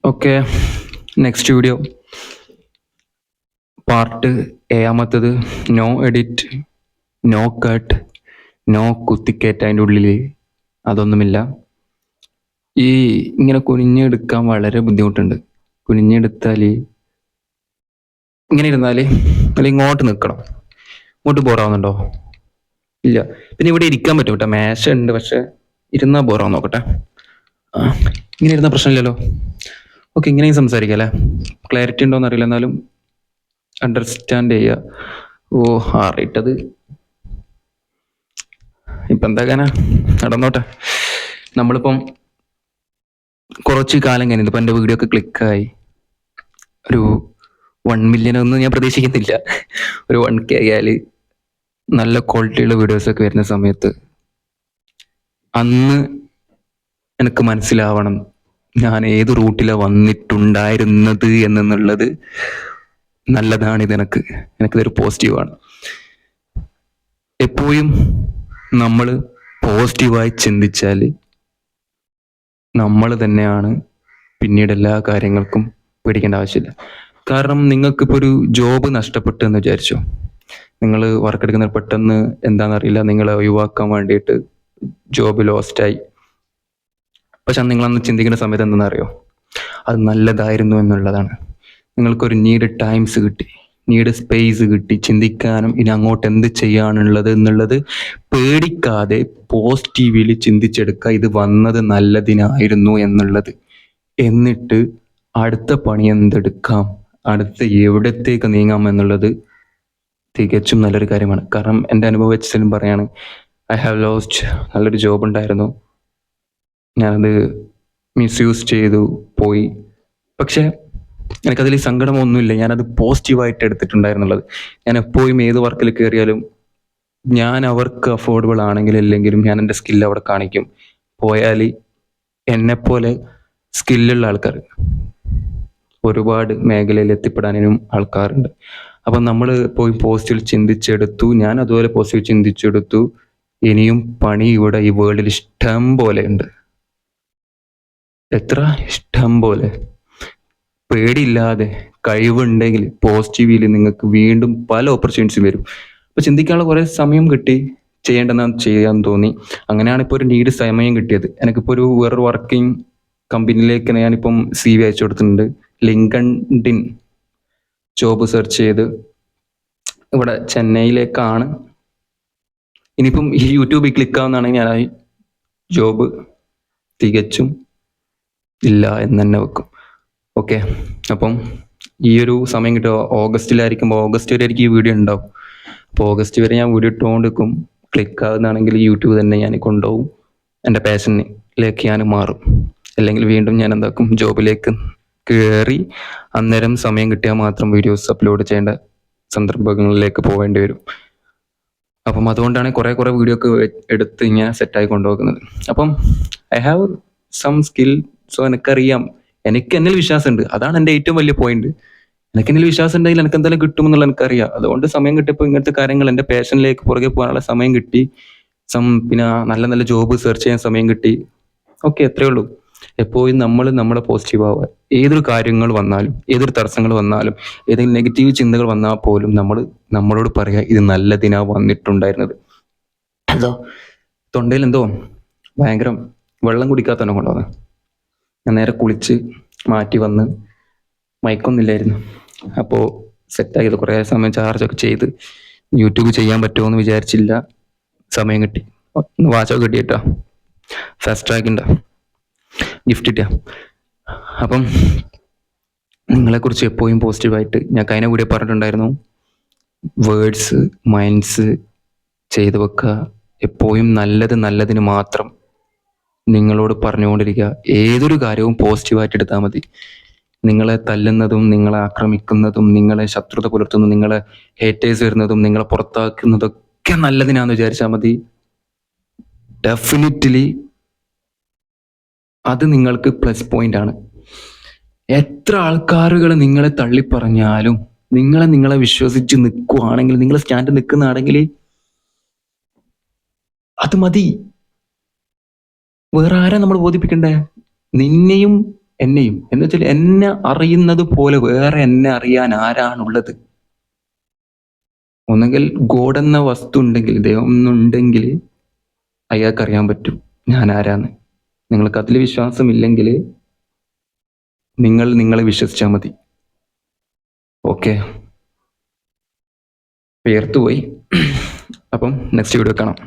Okay, next video part ഏഴാമത്തത്. No edit, no cut, no കുത്തിക്കേറ്റ. അതിൻ്റെ ഉള്ളിൽ അതൊന്നുമില്ല. ഈ ഇങ്ങനെ കുനിഞ്ഞെടുക്കാൻ വളരെ ബുദ്ധിമുട്ടുണ്ട്. കുനിഞ്ഞെടുത്താൽ ഇങ്ങനെ ഇരുന്നാൽ അല്ലെങ്കിൽ ഇങ്ങോട്ട് നിൽക്കണം. ഇങ്ങോട്ട് ബോറാവുന്നുണ്ടോ? ഇല്ല. പിന്നെ ഇവിടെ ഇരിക്കാൻ പറ്റും കേട്ടോ, മേശ ഉണ്ട്, പക്ഷെ ഇരുന്നാൽ ബോറാവും. നോക്കട്ടെ. ഇങ്ങനെ ഇരുന്ന പ്രശ്നമില്ലല്ലോ. ഓക്കെ, ഇങ്ങനെയും സംസാരിക്കാം അല്ലേ. ക്ലാരിറ്റി ഉണ്ടോയെന്ന് അറിയില്ല, എന്നാലും അണ്ടർസ്റ്റാൻഡ് ചെയ്യുക. ഓ, ആറിയിട്ടത് ഇപ്പം എന്താക്കാനാ, നടന്നോട്ടെ. നമ്മളിപ്പം കുറച്ച് കാലം കഴിഞ്ഞത് ഇപ്പം എൻ്റെ വീഡിയോ ഒക്കെ ക്ലിക്കായി ഒരു 1 മില്യൺ ഒന്നും ഞാൻ പ്രതീക്ഷിക്കുന്നില്ല. ഒരു 1K ആയാൽ നല്ല ക്വാളിറ്റിയുള്ള വീഡിയോസൊക്കെ വരുന്ന സമയത്ത് അന്ന് എനിക്ക് മനസ്സിലാവണം ഞാൻ ഏത് റൂട്ടിലാണ് വന്നിട്ടുണ്ടായിരുന്നത് എന്നുള്ളത്. നല്ലതാണിത്. എനിക്കിതൊരു പോസിറ്റീവാണ്. എപ്പോഴും നമ്മൾ പോസിറ്റീവായി ചിന്തിച്ചാൽ നമ്മൾ തന്നെയാണ് പിന്നീട് എല്ലാ കാര്യങ്ങൾക്കും പേടിക്കേണ്ട ആവശ്യമില്ല. കാരണം നിങ്ങൾക്കിപ്പോൾ ഒരു ജോബ് നഷ്ടപ്പെട്ടു എന്ന് വിചാരിച്ചോ. നിങ്ങൾ വർക്ക് എടുക്കുന്ന പെട്ടെന്ന് എന്താണെന്നറിയില്ല, നിങ്ങളെ ഒഴിവാക്കാൻ വേണ്ടിയിട്ട് ജോബ് ലോസ്റ്റായി. പക്ഷെ നിങ്ങളന്ന് ചിന്തിക്കുന്ന സമയത്ത് എന്തെന്നറിയോ, അത് നല്ലതായിരുന്നു എന്നുള്ളതാണ്. നിങ്ങൾക്കൊരു നീഡ് ടൈംസ് കിട്ടി, നീഡ് സ്പേസ് കിട്ടി ചിന്തിക്കാനും ഇനി അങ്ങോട്ട് എന്ത് ചെയ്യാനുള്ളത് എന്നുള്ളത് പേടിക്കാതെ പോസിറ്റീവിൽ ചിന്തിച്ചെടുക്കുക. ഇത് വന്നത് നല്ലതിനായിരുന്നു എന്നുള്ളത്. എന്നിട്ട് അടുത്ത പണി എന്തെടുക്കാം, അടുത്ത എവിടത്തേക്ക് നീങ്ങാം എന്നുള്ളത് തികച്ചും നല്ലൊരു കാര്യമാണ്. കാരണം എൻ്റെ അനുഭവം വെച്ചാലും പറയാണ്, ഐ ഹാവ് ലോസ്റ്റ്. നല്ലൊരു ജോബ് ഉണ്ടായിരുന്നു, ഞാനത് മിസ്യൂസ് ചെയ്തു പോയി. പക്ഷെ എനിക്കതിൽ സങ്കടമൊന്നുമില്ല. ഞാനത് പോസിറ്റീവായിട്ട് എടുത്തിട്ടുണ്ടായിരുന്നുള്ളത്. ഞാൻ എപ്പോഴും ഏത് വർക്കിൽ കയറിയാലും ഞാൻ അവർക്ക് അഫോർഡബിൾ ആണെങ്കിലും ഇല്ലെങ്കിലും ഞാൻ എൻ്റെ സ്കില്ല് അവിടെ കാണിക്കും. പോയാൽ എന്നെപ്പോലെ സ്കില്ലുള്ള ആൾക്കാർ ഒരുപാട് മേഖലയിൽ എത്തിപ്പെടാനും ആൾക്കാരുണ്ട്. അപ്പം നമ്മൾ പോയി പോസിറ്റീവ് ചിന്തിച്ചെടുത്തു. ഞാൻ അതുപോലെ പോസിറ്റീവ് ചിന്തിച്ചെടുത്തു. ഇനിയും പണി ഇവിടെ ഈ വേൾഡിൽ ഇഷ്ടം പോലെ ഉണ്ട്. എത്ര ഇഷ്ടം പോലെ. പേടിയില്ലാതെ കഴിവുണ്ടെങ്കിൽ പോസിറ്റീവിൽ നിങ്ങൾക്ക് വീണ്ടും പല ഓപ്പർച്യൂണിറ്റീസും വരും. അപ്പോൾ ചിന്തിക്കാനുള്ള കുറേ സമയം കിട്ടി, ചെയ്യേണ്ടതെന്ന് ചെയ്യാൻ തോന്നി. അങ്ങനെയാണ് ഇപ്പോൾ ഒരു നീഡ് സമയം കിട്ടിയത്. എനിക്കിപ്പോൾ ഒരു വേറൊരു വർക്കിംഗ് കമ്പനിയിലേക്ക് ഞാനിപ്പം CV അയച്ചു കൊടുത്തിട്ടുണ്ട്. ലിങ്കൺഡിൻ ജോബ് സെർച്ച് ചെയ്ത് ഇവിടെ ചെന്നൈയിലേക്കാണ്. ഇനിയിപ്പം ഈ യൂട്യൂബിൽ ക്ലിക്കാവുന്നതാണെങ്കിൽ ഞാൻ ആ ജോബ് തികച്ചും ഇല്ല എന്ന് തന്നെ വെക്കും. ഓക്കെ, അപ്പം ഈ ഒരു സമയം കിട്ടുക ഓഗസ്റ്റിലായിരിക്കുമ്പോൾ ഓഗസ്റ്റ് വരെ എനിക്ക് ഈ വീഡിയോ ഉണ്ടാവും. അപ്പോൾ ഓഗസ്റ്റ് വരെ ഞാൻ വീഡിയോ ഇട്ടുകൊണ്ടിരിക്കും. ക്ലിക്കാവുന്നതാണെങ്കിൽ യൂട്യൂബ് തന്നെ ഞാൻ കൊണ്ടുപോകും. എൻ്റെ പാഷനിലേക്ക് ഞാൻ മാറും. അല്ലെങ്കിൽ വീണ്ടും ഞാൻ എന്താക്കും, ജോബിലേക്ക് കയറി അന്നേരം സമയം കിട്ടിയാൽ മാത്രം വീഡിയോസ് അപ്ലോഡ് ചെയ്യേണ്ട സന്ദർഭങ്ങളിലേക്ക് പോകേണ്ടി വരും. അപ്പം അതുകൊണ്ടാണ് കുറേ വീഡിയോ ഒക്കെ എടുത്ത് ഇങ്ങനെ സെറ്റായി കൊണ്ടുപോകുന്നത്. അപ്പം I have some skill. So എനിക്കറിയാം, എനിക്ക് എന്നിൽ വിശ്വാസമുണ്ട്. അതാണ് എൻ്റെ ഏറ്റവും വലിയ പോയിന്റ്. എനിക്ക് എന്നിൽ വിശ്വാസം ഉണ്ടെങ്കിൽ എനിക്ക് എന്തായാലും കിട്ടുമെന്നുള്ള എനിക്കറിയാം. അതുകൊണ്ട് സമയം കിട്ടിയപ്പോൾ ഇങ്ങനത്തെ കാര്യങ്ങൾ എൻ്റെ പാഷനിലേക്ക് പുറകെ പോകാനുള്ള സമയം കിട്ടി. പിന്നെ നല്ല ജോബ് സെർച്ച് ചെയ്യാൻ സമയം കിട്ടി. ഓക്കെ, എത്രയേ ഉള്ളൂ. എപ്പോഴും നമ്മളെ പോസിറ്റീവ് ആവുക. ഏതൊരു കാര്യങ്ങൾ വന്നാലും, ഏതൊരു തടസ്സങ്ങൾ വന്നാലും, ഏതെങ്കിലും നെഗറ്റീവ് ചിന്തകൾ വന്നാൽ പോലും നമ്മളോട് പറയുക, ഇത് നല്ലതിനാ വന്നിട്ടുണ്ടായിരുന്നത്. എന്തോ തൊണ്ടയിൽ എന്തോ ഭയങ്കര വെള്ളം കുടിക്കാത്തന്നെ കൊണ്ടുവന്നത്. ഞാൻ നേരെ കുളിച്ച് മാറ്റി വന്ന്, മയക്കൊന്നുമില്ലായിരുന്നു. അപ്പോൾ സെറ്റാക്കിയത് കുറേ സമയം ചാർജൊക്കെ ചെയ്ത് യൂട്യൂബ് ചെയ്യാൻ പറ്റുമോ എന്ന് വിചാരിച്ചില്ല. സമയം കിട്ടി. വാച്ചൊക്കെ കിട്ടിയിട്ടാ, ഫാസ്റ്റ് ട്രാക്കിൻ്റെ ഗിഫ്റ്റ് കിട്ടിയ. അപ്പം നിങ്ങളെക്കുറിച്ച് എപ്പോഴും പോസിറ്റീവായിട്ട്, ഞാൻ കഴിഞ്ഞ വീഡിയോ പറഞ്ഞിട്ടുണ്ടായിരുന്നു, വേർഡ്സ് മൈൻഡ്സ് ചെയ്ത് വെക്കുക. എപ്പോഴും നല്ലതിന് മാത്രം നിങ്ങളോട് പറഞ്ഞുകൊണ്ടിരിക്കുക. ഏതൊരു കാര്യവും പോസിറ്റീവായിട്ട് എടുത്താൽ മതി. നിങ്ങളെ തല്ലുന്നതും, നിങ്ങളെ ആക്രമിക്കുന്നതും, നിങ്ങളെ ശത്രുത പുലർത്തുന്നതും, നിങ്ങളെ ഹേറ്റേഴ്സ് വരുന്നതും, നിങ്ങളെ പുറത്താക്കുന്നതൊക്കെ നല്ലതിനാന്ന് വിചാരിച്ചാൽ മതി. ഡെഫിനറ്റ്ലി അത് നിങ്ങൾക്ക് പ്ലസ് പോയിന്റ് ആണ്. എത്ര ആൾക്കാരുകൾ നിങ്ങളെ തള്ളിപ്പറഞ്ഞാലും നിങ്ങളെ വിശ്വസിച്ച് നിൽക്കുവാണെങ്കിൽ, നിങ്ങൾ സ്റ്റാൻഡ് നിൽക്കുന്നതാണെങ്കിൽ അത് മതി. വേറെ ആരാ നമ്മൾ ബോധിപ്പിക്കണ്ടേ? നിന്നെയും എന്നെയും. എന്ന് വെച്ചാൽ എന്നെ അറിയുന്നത് പോലെ വേറെ എന്നെ അറിയാൻ ആരാണുള്ളത്? ഒന്നുകിൽ ഗോഡ് എന്ന വസ്തു ഉണ്ടെങ്കിൽ, ദൈവം എന്നുണ്ടെങ്കിൽ അയാൾക്ക് അറിയാൻ പറ്റും ഞാൻ ആരാന്ന്. നിങ്ങൾക്ക് അതിൽ വിശ്വാസമില്ലെങ്കിൽ നിങ്ങൾ നിങ്ങളെ വിശ്വസിച്ചാൽ മതി. ഓക്കെ, വിയർത്തുപോയി. അപ്പം നെക്സ്റ്റ് വീഡിയോ കാണാം.